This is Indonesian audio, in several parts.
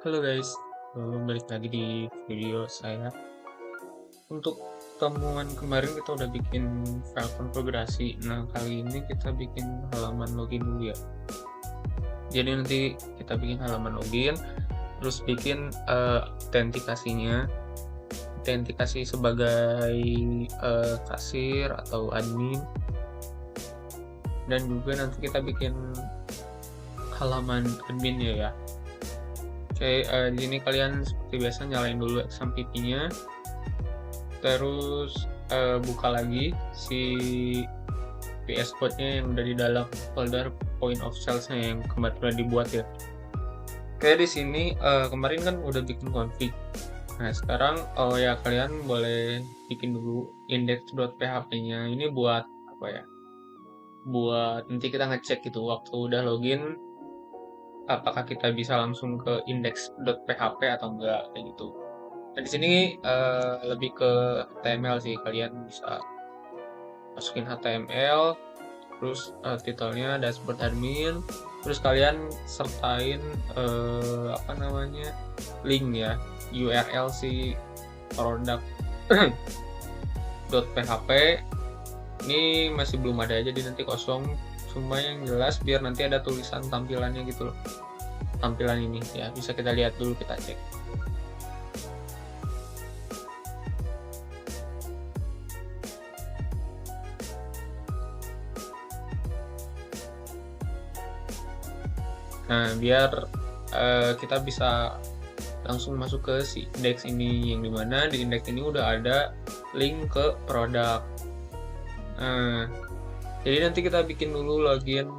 Halo guys, balik lagi di video saya. Untuk temuan kemarin kita udah bikin file konfigurasi. Nah, kali ini kita bikin halaman login dulu ya. Jadi nanti kita bikin halaman login, terus bikin autentikasinya, autentikasi sebagai kasir atau admin, dan juga nanti kita bikin halaman adminnya ya. Oke, di sini kalian seperti biasa nyalain dulu XAMPP-nya, terus buka lagi si VS Code-nya yang udah di dalam folder point of sales-nya yang kemarin udah dibuat ya. Oke, di sini kemarin kan udah bikin config. Nah, sekarang ya kalian boleh bikin dulu index.php-nya. Ini buat apa ya? Buat nanti kita ngecek gitu waktu udah login apakah kita bisa langsung ke index.php atau enggak kayak gitu. Nah, di sini lebih ke HTML sih, kalian bisa masukin HTML, terus titelnya dashboard admin, terus kalian sertain apa namanya link ya, URL si produk .php ini masih belum ada, jadi nanti kosong semua yang jelas biar nanti ada tulisan tampilannya gitu loh. Tampilan ini ya bisa kita lihat dulu, kita cek. Nah, biar kita bisa langsung masuk ke si index ini, yang dimana di index ini udah ada link ke produk. Nah, jadi nanti kita bikin dulu login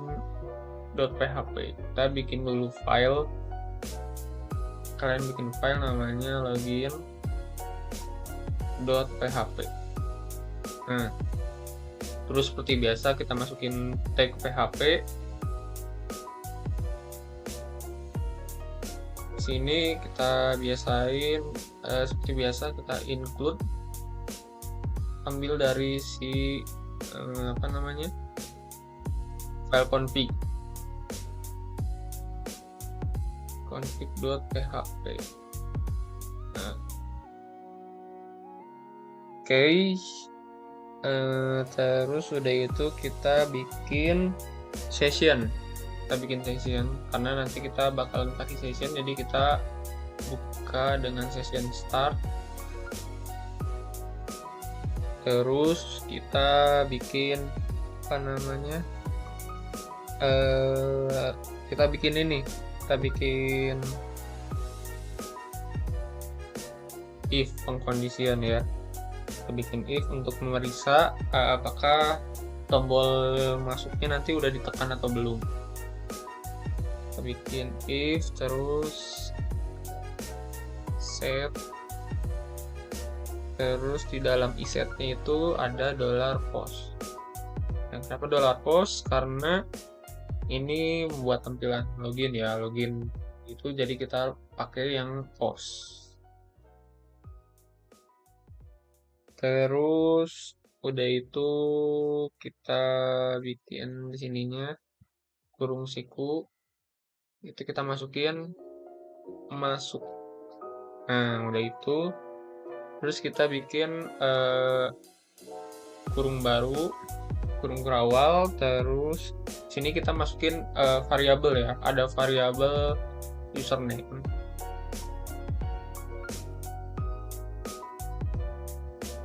.php. Kita bikin dulu file. Kalian bikin file namanya login.php. Nah, terus seperti biasa kita masukin tag PHP. Sini kita biasain seperti biasa kita include, ambil dari si apa namanya file config.php. Nah, oke. Terus udah itu kita bikin session. Karena nanti kita bakalan pakai session, jadi kita buka dengan session start. Terus kita bikin apa namanya kita bikin if pengkondisian ya. Kita bikin if untuk memeriksa apakah tombol masuknya nanti udah ditekan atau belum. Kita bikin if, terus set, terus di dalam isetnya itu ada $post. Nah, kenapa $post? Karena ini buat tampilan login ya, login itu jadi kita pakai yang post. Terus udah itu kita bikin di sininya kurung siku, itu kita masukin masuk. Nah, udah itu terus kita bikin kurung baru, kurung kerawal. Terus sini kita masukin variabel ya, ada variabel username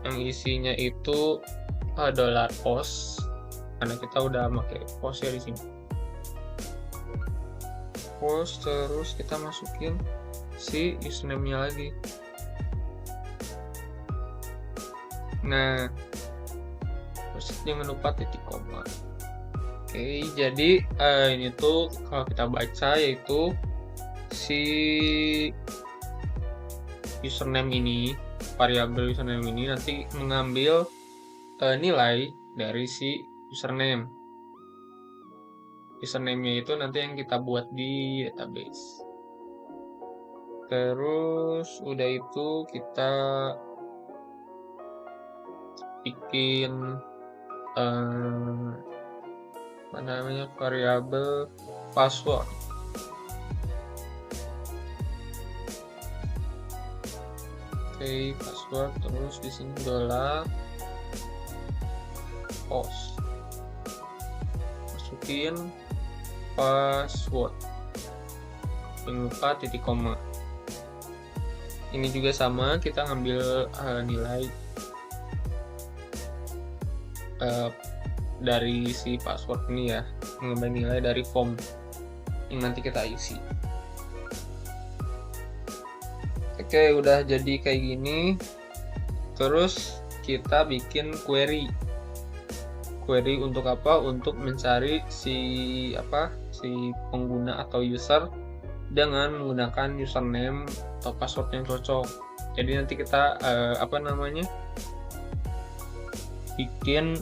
yang isinya itu $post, karena kita udah pakai post ya di sini. Post, terus kita masukin si username-nya lagi. Nah, terus jangan lupa titik koma. Oke, jadi ini tuh kalau kita baca yaitu si username ini, variabel username ini nanti mengambil nilai dari si username. Username-nya itu nanti yang kita buat di database. Terus udah itu kita bikin apa namanya variabel password. Oke, password, terus di sini dollar post, masukin password, jangan lupa titik koma. Ini juga sama, kita ngambil nilai dari si password ini ya, mengambil nilai dari form yang nanti kita isi. Oke, udah jadi kayak gini. Terus kita bikin query untuk apa? Untuk mencari si pengguna atau user dengan menggunakan username atau password yang cocok. Jadi nanti kita bikin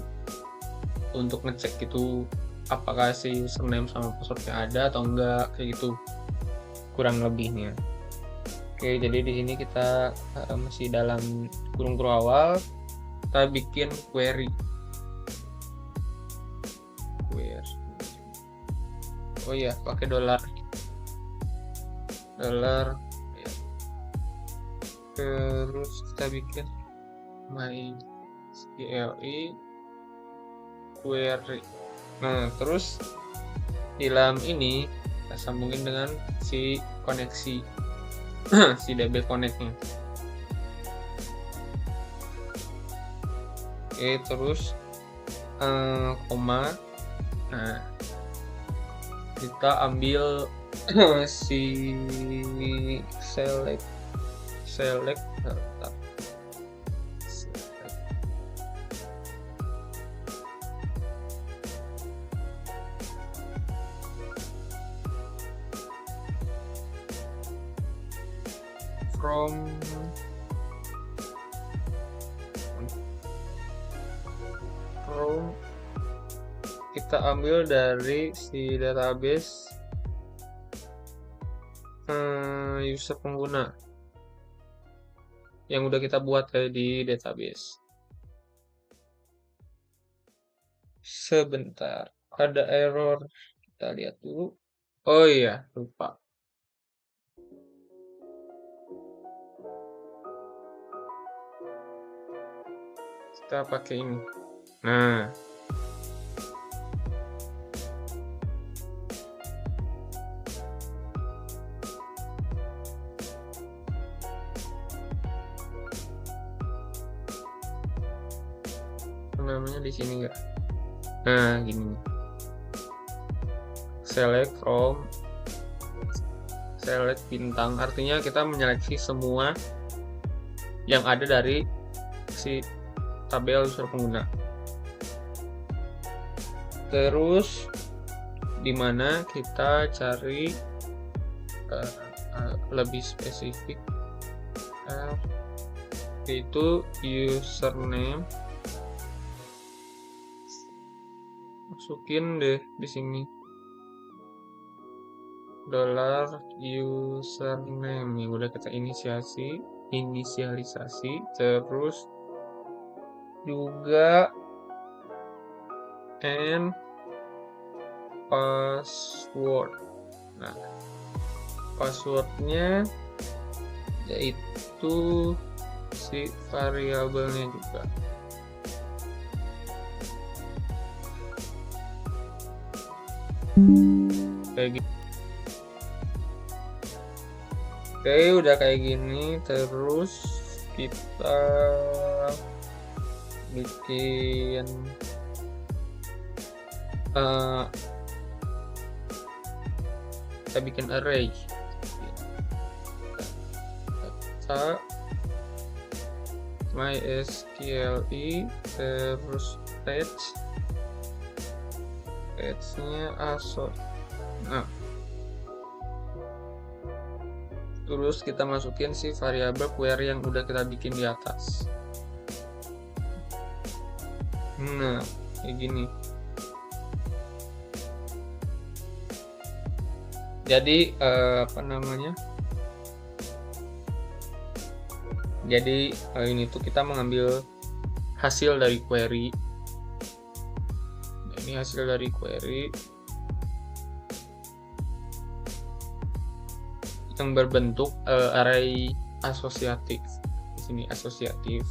untuk ngecek gitu apakah si username sama passwordnya ada atau enggak, kayak gitu kurang lebihnya. Oke, jadi di sini kita masih dalam kurung awal, kita bikin query. Oh iya, pakai dollar ya. Terus kita bikin MySQL query. Nah, terus di dalam ini kita sambungin dengan si koneksi si DB connect-nya. Oke, terus koma. Nah, kita ambil si select from kita ambil dari si database user pengguna yang udah kita buat kayak di database. Sebentar, ada error, kita lihat dulu. Oh iya, lupa. Kita pakai ini. Nah, namanya di sini enggak. Nah, gini. Select bintang, artinya kita menyeleksi semua yang ada dari si tabel user pengguna. Terus dimana kita cari lebih spesifik, yaitu username. Masukin deh di sini dollar username yang udah kita inisialisasi, terus juga and password. Nah, passwordnya yaitu si variabelnya juga. Kayak gitu. Oke, udah kayak gini. Terus kita bikin array. Kita MySQL terus page-nya assort. Nah, terus kita masukin si variabel query yang udah kita bikin di atas. Nah, kayak gini. Jadi Jadi ini tuh kita mengambil hasil dari query. Ini hasil dari query yang berbentuk array asosiatif. Di sini asosiatif.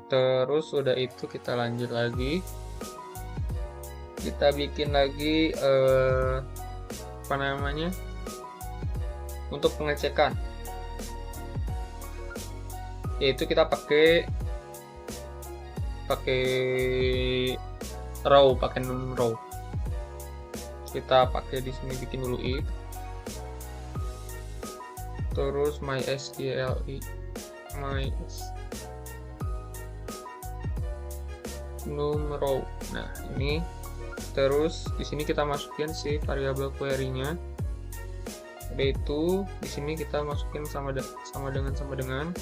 Terus udah itu kita lanjut lagi. Kita bikin lagi apa namanya? Untuk pengecekan. Yaitu kita pakai row, pakai num row. Kita pakai di sini bikin dulu if. Terus mysqli num row. Nah, ini terus di sini kita masukin si variabel query-nya. Udah itu di sini kita masukin sama dengan 0.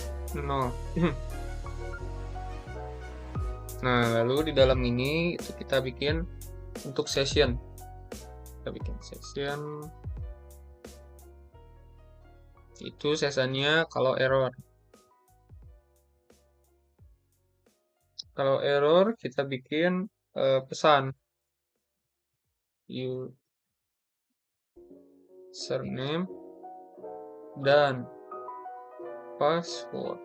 Nah, lalu di dalam ini itu kita bikin untuk session. Kita bikin session. Itu sessionnya kalau error. Kalau error kita bikin pesan username dan password.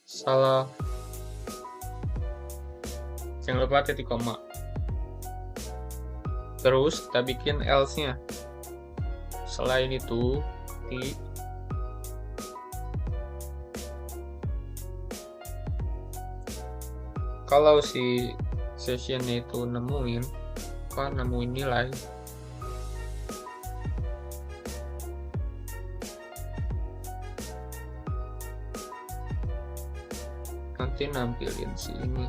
Salah. Jangan lupa titik koma. Terus kita bikin else-nya. Selain itu, kalau si sessionnya itu nemuin nilai, nanti nampilin si ini.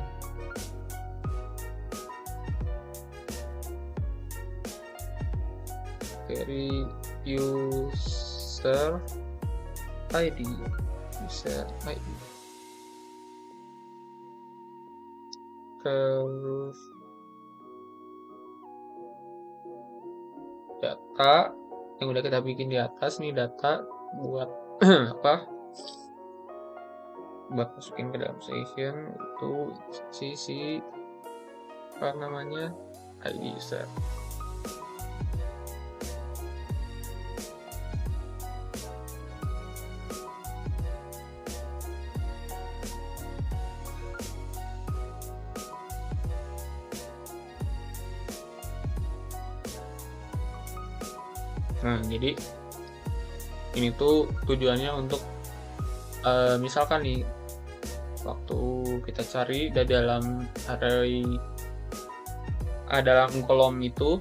Dari user ID. Terus data yang udah kita bikin di atas nih, data buat apa? Buat masukin ke dalam session itu si apa namanya? ID user. Nah, jadi ini tuh tujuannya untuk misalkan nih waktu kita cari di dalam array dalam kolom itu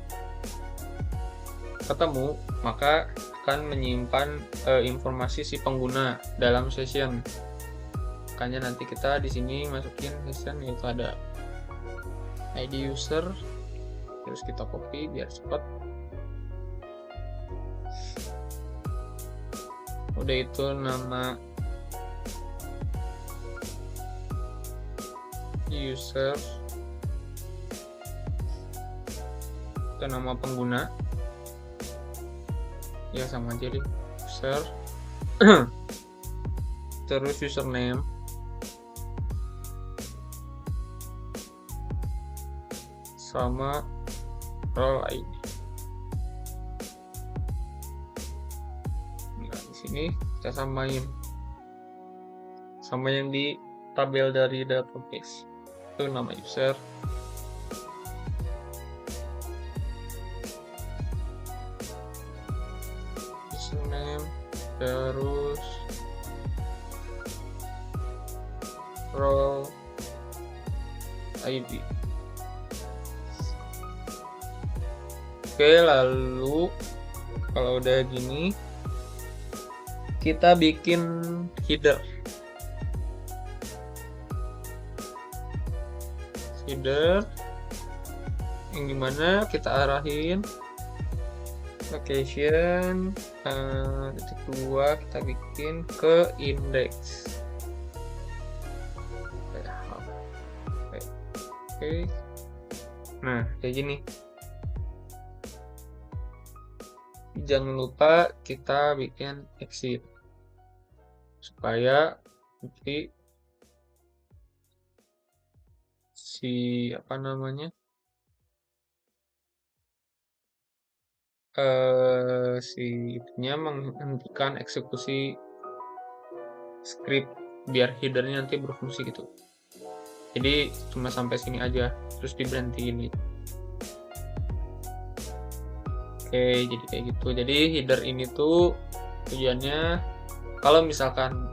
ketemu, maka akan menyimpan informasi si pengguna dalam session. Makanya nanti kita di sini masukin session, yaitu ada ID user, terus kita copy biar cepat. Udah itu nama user dan nama pengguna ya sama aja deh, user terus username sama role ID. Nah, di sini kita samain sama yang di tabel dari database. Itu nama user, username, terus role ID. Oke, lalu kalau udah gini kita bikin header yang dimana kita arahin location titik 2 kita bikin ke index. Oke. Nah, kayak gini. Jangan lupa kita bikin exit supaya nanti si apa namanya si itunya menghentikan eksekusi script biar headernya nanti berfungsi gitu. Jadi cuma sampai sini aja, terus diberhentiin gitu. Oke, jadi kayak gitu. Jadi header ini tuh tujuannya kalau misalkan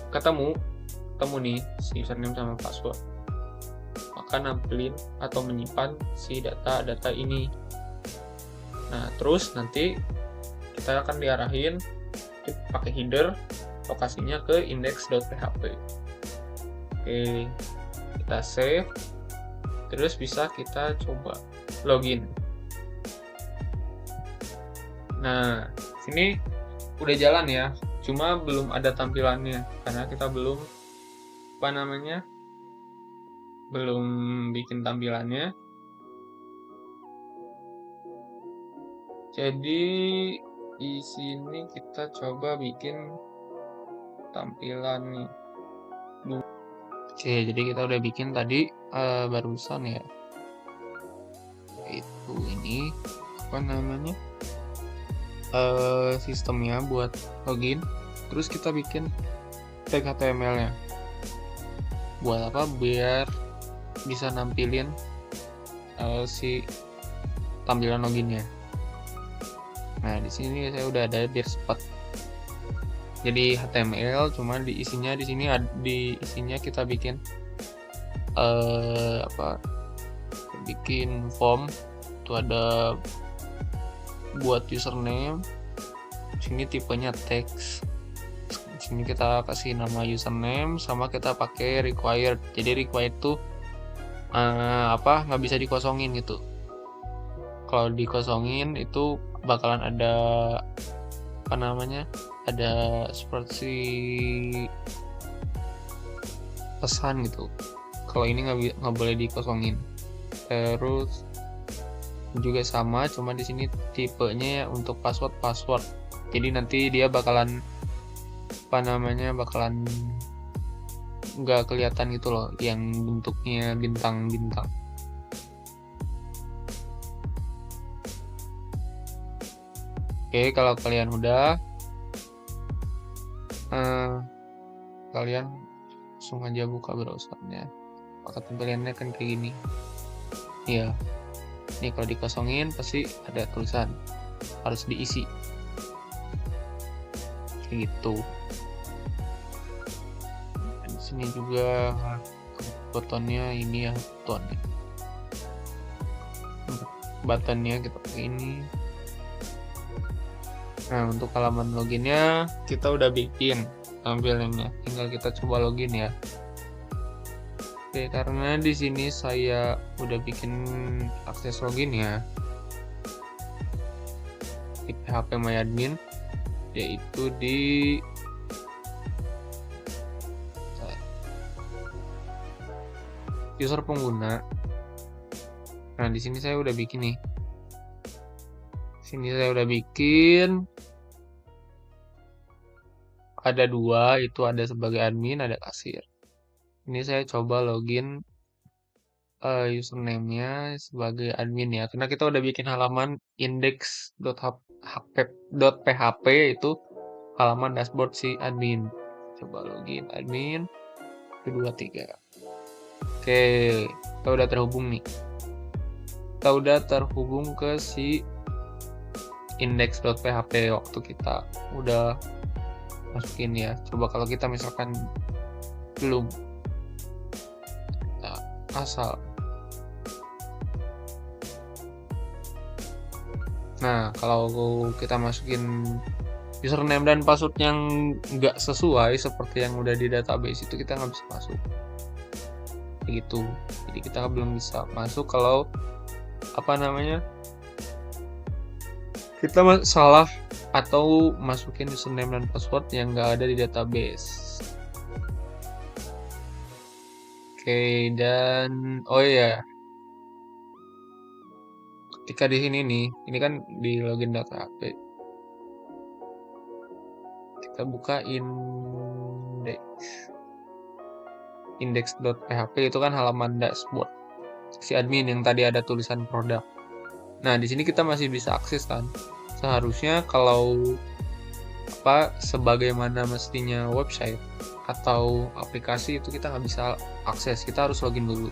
ketemu nih si username sama password, maka nampilin atau menyimpan si data ini. Nah, terus nanti kita akan diarahin pakai header lokasinya ke index.php. Oke, kita save. Terus bisa kita coba login. Nah, sini udah jalan ya. Cuma belum ada tampilannya karena kita belum belum bikin tampilannya. Jadi di sini kita coba bikin tampilan nih. Oke, jadi kita udah bikin tadi barusan ya. Itu ini sistemnya buat login. Terus kita bikin tag HTML-nya. Buat apa? Biar bisa nampilin si tampilan loginnya. Nah, di sini saya udah ada biar cepat. Jadi HTML, cuma di sini kita bikin bikin form. Itu ada buat username. Sini tipenya text. Sini kita kasih nama username sama kita pakai required. Jadi required tuh nggak bisa dikosongin gitu. Kalau dikosongin itu bakalan ada ada seperti pesan gitu. Kalau ini nggak boleh dikosongin. Terus juga sama, cuma di sini tipenya ya untuk password. Jadi nanti dia bakalan nggak kelihatan gitu loh, yang bentuknya bintang-bintang. Oke, kalau kalian udah kalian langsung aja buka browsernya. Maka tampilannya kan kayak gini. Iya. Ini kalau dikosongin pasti ada tulisan harus diisi. Kayak gitu. Dan di sini juga buttonnya ini ya, buttonnya kita pakai ini. Nah, untuk halaman loginnya kita udah bikin tampilannya, tinggal kita coba login ya. Oke, karena di sini saya udah bikin akses login ya di PHP MyAdmin, yaitu di user pengguna. Nah, di sini saya udah bikin nih. Sini saya udah bikin ada 2, itu ada sebagai admin, ada kasir. Ini saya coba login username-nya sebagai admin ya, karena kita udah bikin halaman index.php itu halaman dashboard si admin. Coba login admin 2 3. Oke, kita udah terhubung nih. Kita udah terhubung ke si index.php waktu kita udah masukin ya. Coba kalau kita misalkan belum, asal. Nah, kalau kita masukin username dan password yang nggak sesuai seperti yang udah di database, itu kita nggak bisa masuk. Kayak gitu. Jadi kita belum bisa masuk kalau kita salah atau masukin username dan password yang nggak ada di database. Oke, dan oh iya, ketika di sini nih, ini kan di login.php, kita buka index.php itu kan halaman dashboard si admin yang tadi ada tulisan produk. Nah, di sini kita masih bisa akses kan. Seharusnya kalau sebagaimana mestinya website atau aplikasi itu kita nggak bisa akses, kita harus login dulu.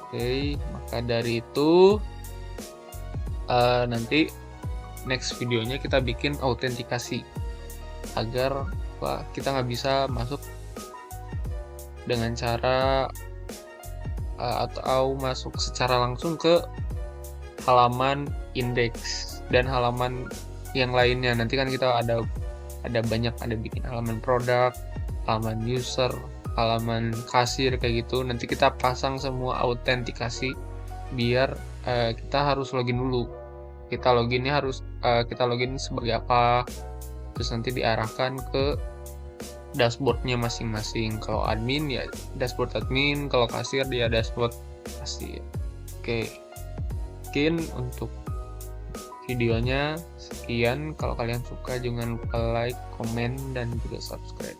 Oke, maka dari itu nanti next videonya kita bikin autentikasi agar kita nggak bisa masuk dengan cara atau masuk secara langsung ke halaman indeks dan halaman yang lainnya. Nanti kan kita ada banyak, ada bikin halaman produk, halaman user, halaman kasir kayak gitu. Nanti kita pasang semua autentikasi biar kita harus login dulu. Kita loginnya harus kita login sebagai apa, terus nanti diarahkan ke dashboardnya masing-masing. Kalau admin ya dashboard admin, kalau kasir dia dashboard kasir. Oke, mungkin untuk videonya sekian. Kalau kalian suka jangan lupa like, komen, dan juga subscribe.